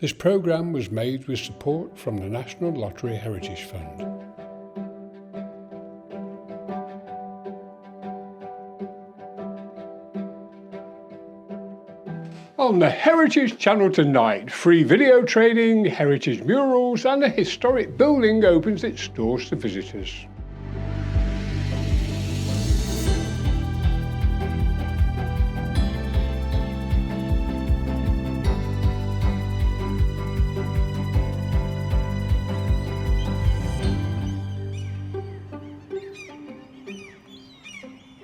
This programme was made with support from the National Lottery Heritage Fund. On the Heritage Channel tonight, free video trading, heritage murals and a historic building opens its doors to visitors.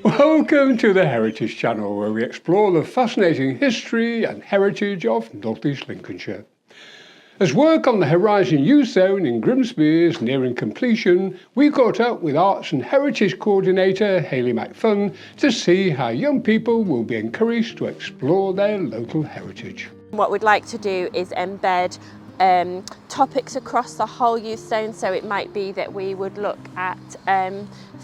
Welcome to the Heritage Channel, where we explore the fascinating history and heritage of North East Lincolnshire. As work on the Horizon Youth Zone in Grimsby is nearing completion, we caught up with Arts and Heritage Coordinator Hayley McFun to see how young people will be encouraged to explore their local heritage. What we'd like to do is embed topics across the whole youth zone, so it might be that we would look at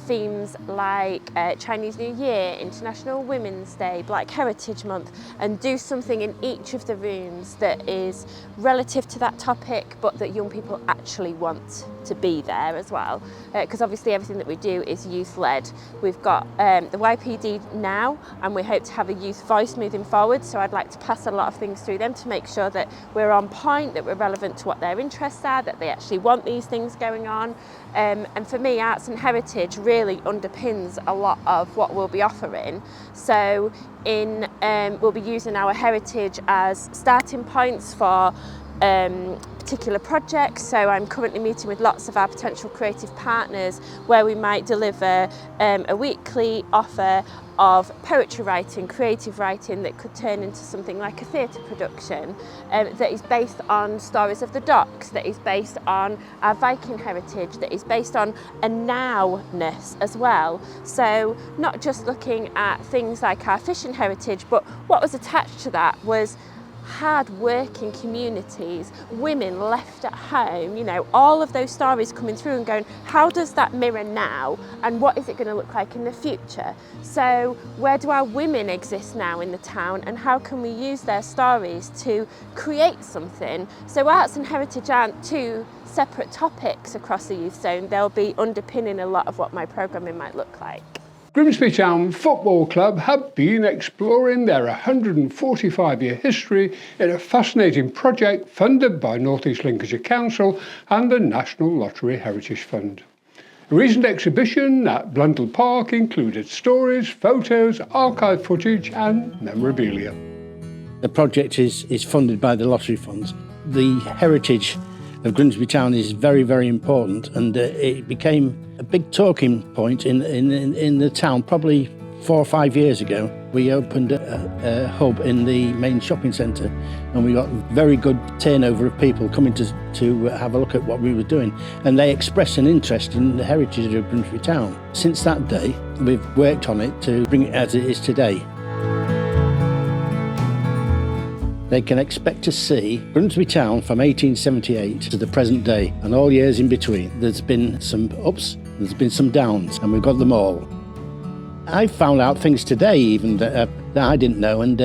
themes like Chinese New Year, International Women's Day, Black Heritage Month, and do something in each of the rooms that is relative to that topic but that young people actually want to be there as well, because obviously everything that we do is youth led. We've got the YPD now, and we hope to have a youth voice moving forward, so I'd like to pass a lot of things through them to make sure that we're on point, that we're relevant to what their interests are, that they actually want these things going on. And for me, arts and heritage really underpins a lot of what we'll be offering. So we'll be using our heritage as starting points for particular projects. So I'm currently meeting with lots of our potential creative partners where we might deliver a weekly offer of poetry writing, creative writing that could turn into something like a theatre production that is based on stories of the docks, that is based on our Viking heritage, that is based on a now-ness as well. So not just looking at things like our fishing heritage, but what was attached to that was hard-working communities, women left at home, you know, all of those stories coming through and going, how does that mirror now and what is it going to look like in the future? So where do our women exist now in the town, and how can we use their stories to create something? So arts and heritage aren't two separate topics across the youth zone, they'll be underpinning a lot of what my programming might look like. Grimsby Town Football Club have been exploring their 145-year history in a fascinating project funded by North East Lincolnshire Council and the National Lottery Heritage Fund. A recent exhibition at Blundell Park included stories, photos, archive footage and memorabilia. The project is funded by the lottery funds. The heritage of Grimsby Town is very, very important, and it became a big talking point in the town probably 4 or 5 years ago. We opened a hub in the main shopping centre, and we got very good turnover of people coming to have a look at what we were doing, and they expressed an interest in the heritage of Grimsby Town. Since that day, we've worked on it to bring it as it is today. They can expect to see Grimsby Town from 1878 to the present day, and all years in between. There's been some ups, there's been some downs, and we've got them all. I found out things today even that I didn't know, and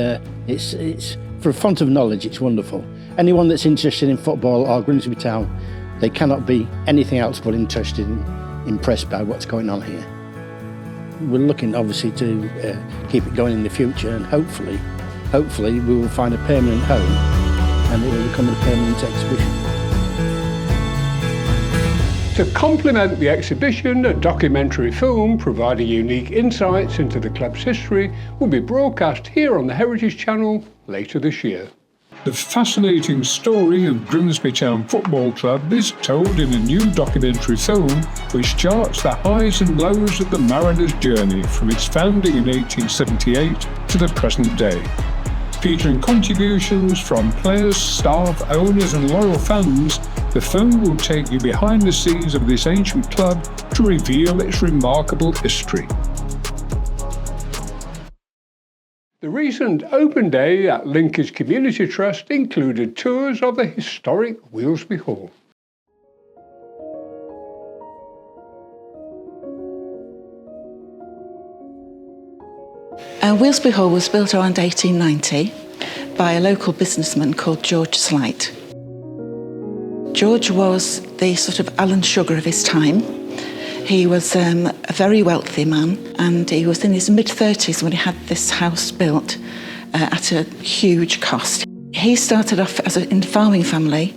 it's for a font of knowledge, it's wonderful. Anyone that's interested in football or Grimsby Town, they cannot be anything else but interested and impressed by what's going on here. We're looking obviously to keep it going in the future, and hopefully we will find a permanent home and it will become a permanent exhibition. To complement the exhibition, a documentary film providing unique insights into the club's history will be broadcast here on the Heritage Channel later this year. The fascinating story of Grimsby Town Football Club is told in a new documentary film which charts the highs and lows of the Mariners' journey from its founding in 1878 to the present day. Featuring contributions from players, staff, owners and loyal fans, the film will take you behind the scenes of this ancient club to reveal its remarkable history. The recent open day at Lincolnshire Community Trust included tours of the historic Weelsby Hall. Weelsby Hall was built around 1890 by a local businessman called George Slight. George was the sort of Alan Sugar of his time. He was a very wealthy man, and he was in his mid-30s when he had this house built at a huge cost. He started off in a farming family.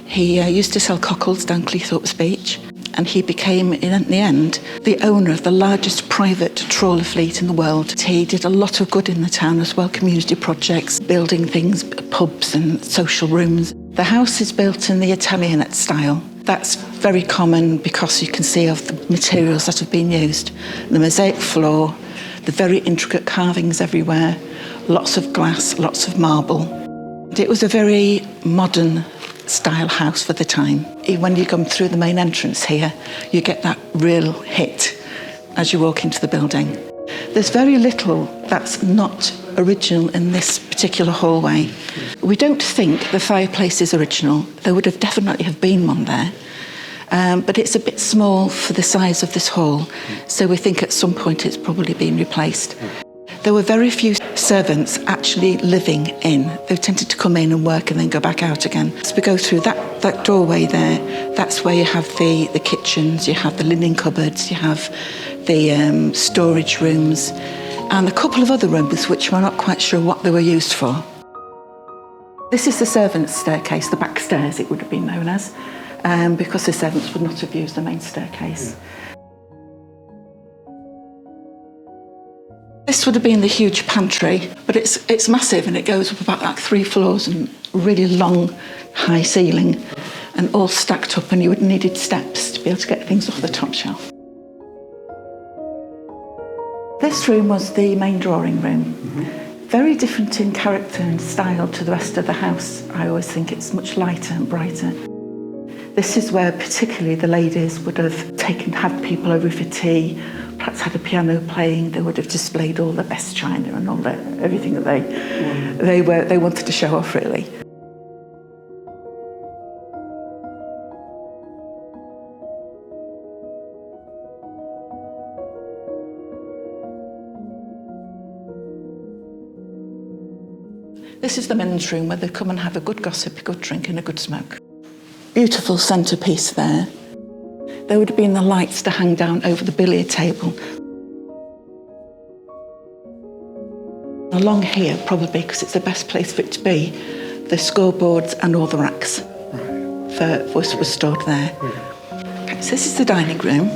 He used to sell cockles down Cleethorpes Beach, and he became, in the end, the owner of the largest private trawler fleet in the world. He did a lot of good in the town as well, community projects, building things, pubs and social rooms. The house is built in the Italianate style. That's very common because you can see of the materials that have been used. The mosaic floor, the very intricate carvings everywhere, lots of glass, lots of marble. It was a very modern style house for the time. When you come through the main entrance here, you get that real hit as you walk into the building. There's very little that's not original in this particular hallway. We don't think the fireplace is original. There would have definitely have been one there, but it's a bit small for the size of this hall, so we think at some point it's probably been replaced. There were very few servants actually living in. They tended to come in and work and then go back out again. As we go through that doorway there, that's where you have the kitchens, you have the linen cupboards, you have the storage rooms, and a couple of other rooms which we're not quite sure what they were used for. This is the servants' staircase, the back stairs it would have been known as, because the servants would not have used the main staircase. This would have been the huge pantry, but it's massive and it goes up about like 3 floors and really long, high ceiling, and all stacked up, and you would have needed steps to be able to get things off the top shelf. This room was the main drawing room. Very different in character and style to the rest of the house. I always think it's much lighter and brighter. This is where particularly the ladies would have had people over for tea, perhaps had a piano playing. They would have displayed all the best china and all everything that they wanted to show off, really. This is the men's room where they come and have a good gossip, a good drink and a good smoke. Beautiful centrepiece there. There would have been the lights to hang down over the billiard table. Along here, probably, because it's the best place for it to be, the scoreboards and all the racks were stored there. Okay, so this is the dining room.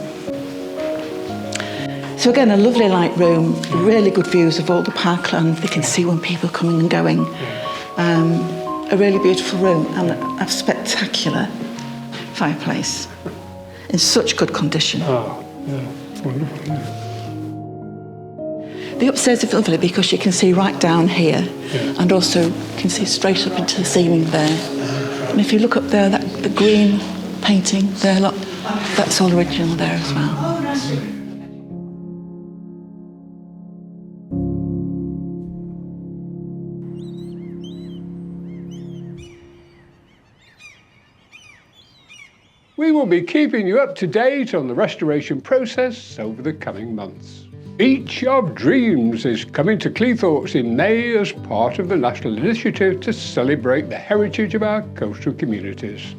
So again, a lovely light room, really good views of all the parkland. They can see when people are coming and going. A really beautiful room and a spectacular fireplace in such good condition. Oh, yeah, wonderful. Yeah. The upstairs is lovely because you can see right down here, and also you can see straight up into the ceiling there. And if you look up there, the green painting there, look, that's all original there as well. We will be keeping you up to date on the restoration process over the coming months. Beach of Dreams is coming to Cleethorpes in May as part of the national initiative to celebrate the heritage of our coastal communities.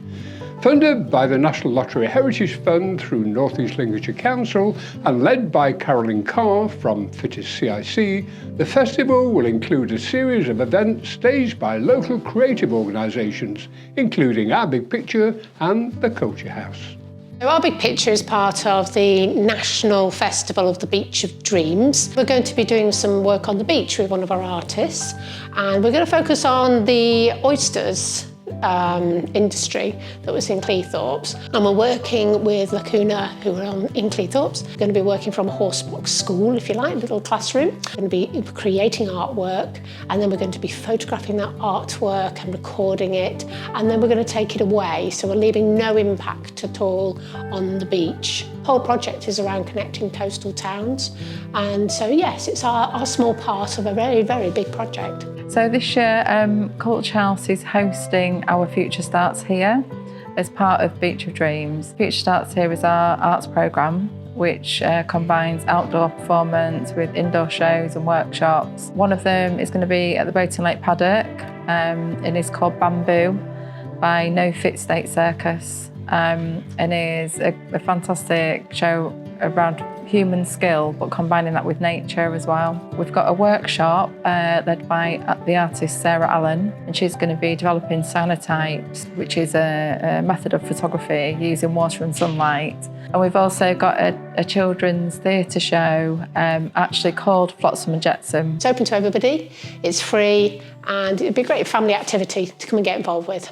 Funded by the National Lottery Heritage Fund through North East Lincolnshire Council and led by Carolyn Carr from Fittest CIC, the festival will include a series of events staged by local creative organisations, including Our Big Picture and the Culture House. Our Big Picture is part of the National Festival of the Beach of Dreams. We're going to be doing some work on the beach with one of our artists, and we're going to focus on the oysters industry that was in Cleethorpes, and we're working with Lacuna, who are in Cleethorpes. We're going to be working from a horsebox school, if you like, a little classroom. We're going to be creating artwork, and then we're going to be photographing that artwork and recording it, and then we're going to take it away, so we're leaving no impact at all on the beach. The whole project is around connecting coastal towns, and so yes, it's our small part of a very, very big project. So this year, Culture House is hosting our Future Starts Here as part of Beach of Dreams. Future Starts Here is our arts programme, which combines outdoor performance with indoor shows and workshops. One of them is going to be at the Boating Lake Paddock, and it's called Bamboo. by No Fit State Circus, and is a fantastic show around human skill, but combining that with nature as well. We've got a workshop led by the artist Sarah Allen, and she's going to be developing cyanotypes, which is a method of photography using water and sunlight. And we've also got a children's theatre show actually called Flotsam and Jetsam. It's open to everybody, it's free, and it'd be a great family activity to come and get involved with.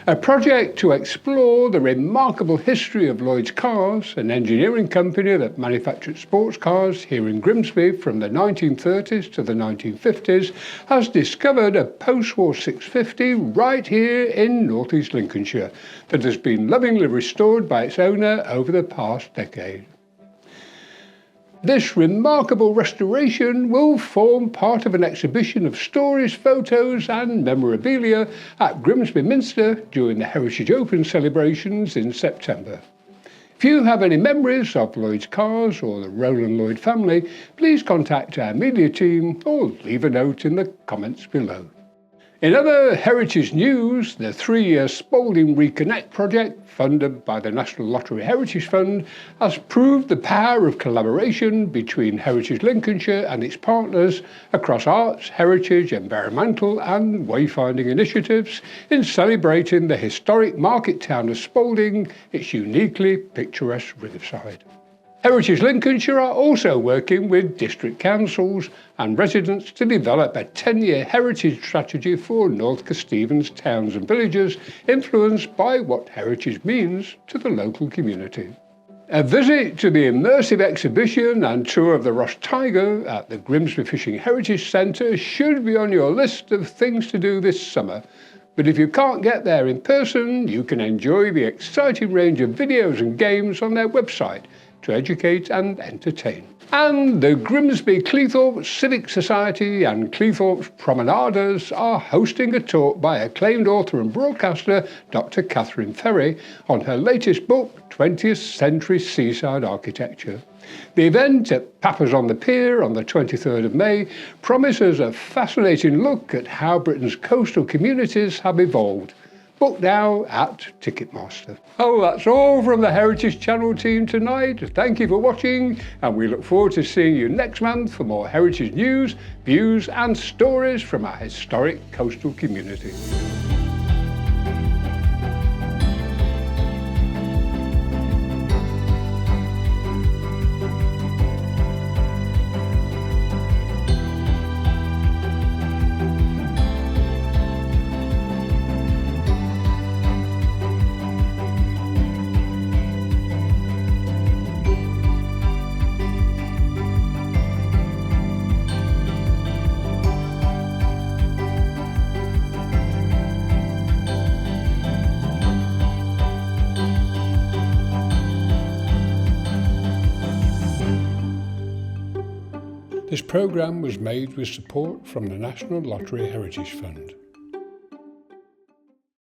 A project to explore the remarkable history of Lloyd's Cars, an engineering company that manufactured sports cars here in Grimsby from the 1930s to the 1950s, has discovered a post-war 650 right here in northeast Lincolnshire that has been lovingly restored by its owner over the past decade. This remarkable restoration will form part of an exhibition of stories, photos and memorabilia at Grimsby Minster during the Heritage Open celebrations in September. If you have any memories of Lloyd's Cars or the Roland Lloyd family, please contact our media team or leave a note in the comments below. In other heritage news, the 3-year Spalding Reconnect project, funded by the National Lottery Heritage Fund, has proved the power of collaboration between Heritage Lincolnshire and its partners across arts, heritage, environmental and wayfinding initiatives in celebrating the historic market town of Spalding, its uniquely picturesque riverside. Heritage Lincolnshire are also working with district councils and residents to develop a 10-year heritage strategy for North Kesteven's towns and villages, influenced by what heritage means to the local community. A visit to the immersive exhibition and tour of the Ross Tiger at the Grimsby Fishing Heritage Centre should be on your list of things to do this summer. But if you can't get there in person, you can enjoy the exciting range of videos and games on their website to educate and entertain. And the Grimsby Cleethorpes Civic Society and Cleethorpes Promenaders are hosting a talk by acclaimed author and broadcaster Dr. Catherine Ferry on her latest book, 20th Century Seaside Architecture. The event at Papa's on the Pier on the 23rd of May promises a fascinating look at how Britain's coastal communities have evolved. Book now at Ticketmaster. Oh, that's all from the Heritage Channel team tonight. Thank you for watching, and we look forward to seeing you next month for more heritage news, views and stories from our historic coastal community. This programme was made with support from the National Lottery Heritage Fund.